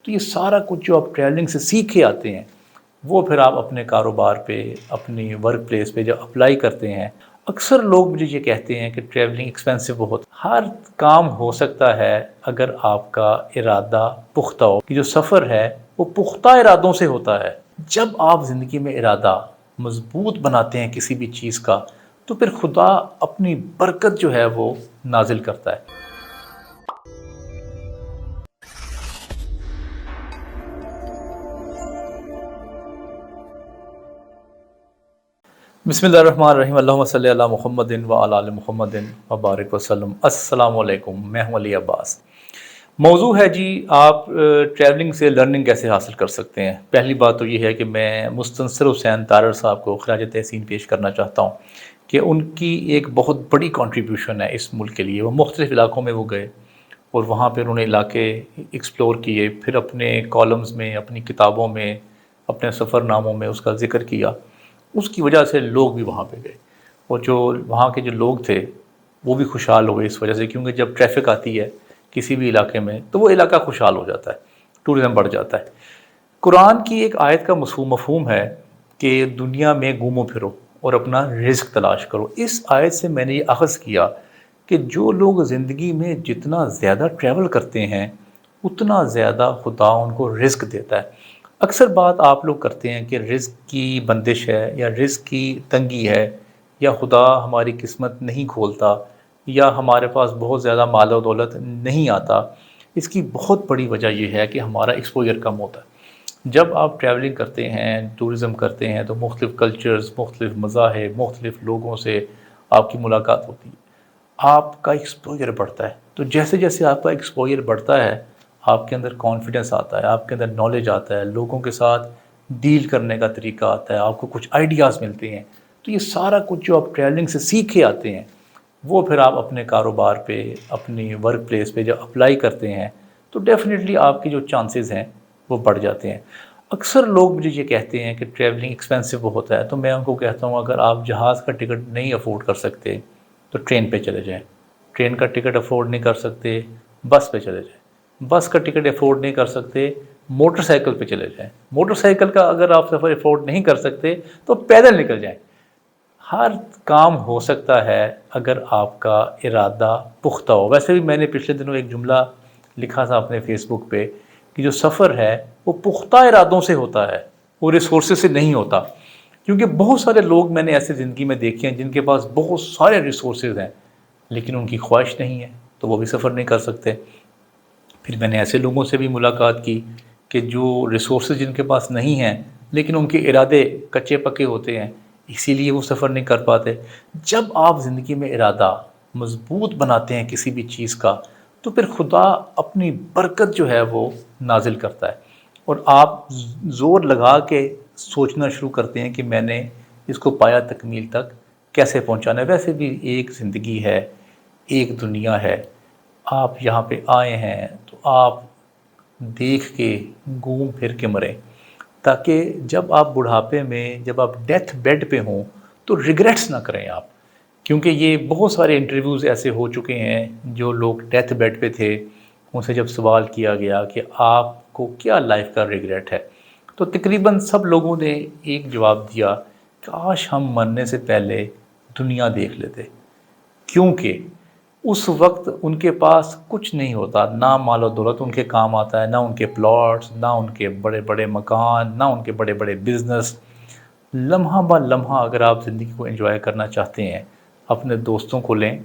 تو یہ سارا کچھ جو آپ ٹریولنگ سے سیکھ کے آتے ہیں وہ پھر آپ اپنے کاروبار پہ، اپنی ورک پلیس پہ جب اپلائی کرتے ہیں. اکثر لوگ مجھے یہ کہتے ہیں کہ ٹریولنگ ایکسپینسو بہت. ہر کام ہو سکتا ہے اگر آپ کا ارادہ پختہ ہو. کہ جو سفر ہے وہ پختہ ارادوں سے ہوتا ہے. جب آپ زندگی میں ارادہ مضبوط بناتے ہیں کسی بھی چیز کا تو پھر خدا اپنی برکت جو ہے وہ نازل کرتا ہے. بسم اللہ الرحمن الرحیم. اللہم صلی علی محمد و علی آل محمد وبارک وسلم. السلام علیکم. میں ہوں علی عباس. موضوع ہے جی آپ ٹریولنگ سے لرننگ کیسے حاصل کر سکتے ہیں. پہلی بات تو یہ ہے کہ میں مستنصر حسین تارڑ صاحب کو خراج تحسین پیش کرنا چاہتا ہوں کہ ان کی ایک بہت بڑی کنٹریبیوشن ہے اس ملک کے لیے. وہ مختلف علاقوں میں وہ گئے اور وہاں پہ انہوں نے علاقے ایکسپلور کیے، پھر اپنے کالمز میں، اپنی کتابوں میں، اپنے سفر ناموں میں اس کا ذکر کیا. اس کی وجہ سے لوگ بھی وہاں پہ گئے اور جو وہاں کے جو لوگ تھے وہ بھی خوشحال ہوئے اس وجہ سے، کیونکہ جب ٹریفک آتی ہے کسی بھی علاقے میں تو وہ علاقہ خوشحال ہو جاتا ہے، ٹورزم بڑھ جاتا ہے. قرآن کی ایک آیت کا مفہوم ہے کہ دنیا میں گھومو پھرو اور اپنا رزق تلاش کرو. اس آیت سے میں نے یہ اخذ کیا کہ جو لوگ زندگی میں جتنا زیادہ ٹریول کرتے ہیں اتنا زیادہ خدا ان کو رزق دیتا ہے. اکثر بات آپ لوگ کرتے ہیں کہ رزق کی بندش ہے یا رزق کی تنگی ہے یا خدا ہماری قسمت نہیں کھولتا یا ہمارے پاس بہت زیادہ مال و دولت نہیں آتا. اس کی بہت بڑی وجہ یہ ہے کہ ہمارا ایکسپوجر کم ہوتا ہے. جب آپ ٹریولنگ کرتے ہیں، ٹورزم کرتے ہیں تو مختلف کلچرز، مختلف مذاہب، مختلف لوگوں سے آپ کی ملاقات ہوتی ہے، آپ کا ایکسپوجر بڑھتا ہے. تو جیسے جیسے آپ کا ایکسپوجر بڑھتا ہے آپ کے اندر کانفیڈنس آتا ہے، آپ کے اندر نالج آتا ہے، لوگوں کے ساتھ ڈیل کرنے کا طریقہ آتا ہے، آپ کو کچھ آئیڈیاز ملتے ہیں. تو یہ سارا کچھ جو آپ ٹریولنگ سے سیکھ کے آتے ہیں وہ پھر آپ اپنے کاروبار پہ، اپنی ورک پلیس پہ جب اپلائی کرتے ہیں تو ڈیفینیٹلی آپ کے جو چانسز ہیں وہ بڑھ جاتے ہیں. اکثر لوگ مجھے یہ کہتے ہیں کہ ٹریولنگ ایکسپینسو بہت ہے، تو میں ان کو کہتا ہوں اگر آپ جہاز کا ٹکٹ نہیں افورڈ کر سکتے تو ٹرین پہ چلے جائیں. ٹرین کا ٹکٹ افورڈ نہیں کر سکتے بس پہ چلے جائیں. بس کا ٹکٹ افورڈ نہیں کر سکتے موٹر سائیکل پہ چلے جائیں. موٹر سائیکل کا اگر آپ سفر افورڈ نہیں کر سکتے تو پیدل نکل جائیں. ہر کام ہو سکتا ہے اگر آپ کا ارادہ پختہ ہو. ویسے بھی میں نے پچھلے دنوں ایک جملہ لکھا تھا اپنے فیس بک پہ کہ جو سفر ہے وہ پختہ ارادوں سے ہوتا ہے، وہ ریسورسز سے نہیں ہوتا. کیونکہ بہت سارے لوگ میں نے ایسے زندگی میں دیکھے ہیں جن کے پاس بہت سارے ریسورسز ہیں لیکن ان کی خواہش نہیں ہے تو وہ بھی سفر نہیں کر سکتے. پھر میں نے ایسے لوگوں سے بھی ملاقات کی کہ جو ریسورسز جن کے پاس نہیں ہیں لیکن ان کے ارادے کچے پکے ہوتے ہیں، اسی لیے وہ سفر نہیں کر پاتے. جب آپ زندگی میں ارادہ مضبوط بناتے ہیں کسی بھی چیز کا تو پھر خدا اپنی برکت جو ہے وہ نازل کرتا ہے اور آپ زور لگا کے سوچنا شروع کرتے ہیں کہ میں نے اس کو پایا تکمیل تک کیسے پہنچانا ہے. ویسے بھی ایک زندگی ہے، ایک دنیا ہے، آپ یہاں پہ آئے ہیں تو آپ دیکھ کے گھوم پھر کے مریں تاکہ جب آپ بڑھاپے میں، جب آپ ڈیتھ بیڈ پہ ہوں تو ریگریٹس نہ کریں آپ. کیونکہ یہ بہت سارے انٹرویوز ایسے ہو چکے ہیں جو لوگ ڈیتھ بیڈ پہ تھے ان سے جب سوال کیا گیا کہ آپ کو کیا لائف کا ریگریٹ ہے تو تقریباً سب لوگوں نے ایک جواب دیا کہ کاش ہم مرنے سے پہلے دنیا دیکھ لیتے. کیونکہ اس وقت ان کے پاس کچھ نہیں ہوتا، نہ مال و دولت ان کے کام آتا ہے، نہ ان کے پلاٹس، نہ ان کے بڑے بڑے مکان، نہ ان کے بڑے بڑے بزنس. لمحہ با لمحہ اگر آپ زندگی کو انجوائے کرنا چاہتے ہیں اپنے دوستوں کو لیں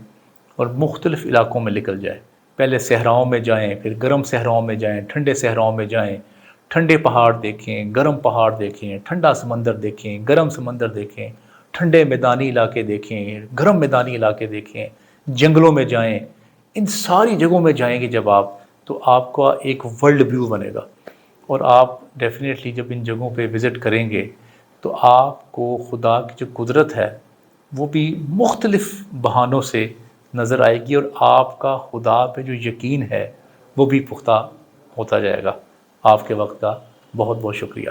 اور مختلف علاقوں میں نکل جائیں. پہلے صحراؤں میں جائیں، پھر گرم صحراؤں میں جائیں، ٹھنڈے صحراؤں میں جائیں، ٹھنڈے پہاڑ دیکھیں، گرم پہاڑ دیکھیں، ٹھنڈا سمندر دیکھیں، گرم سمندر دیکھیں، ٹھنڈے میدانی علاقے دیکھیں، گرم میدانی علاقے دیکھیں، جنگلوں میں جائیں. ان ساری جگہوں میں جائیں گے جب آپ تو آپ کا ایک ورلڈ ویو بنے گا اور آپ ڈیفینیٹلی جب ان جگہوں پہ وزٹ کریں گے تو آپ کو خدا کی جو قدرت ہے وہ بھی مختلف بہانوں سے نظر آئے گی اور آپ کا خدا پہ جو یقین ہے وہ بھی پختہ ہوتا جائے گا. آپ کے وقت کا بہت بہت شکریہ.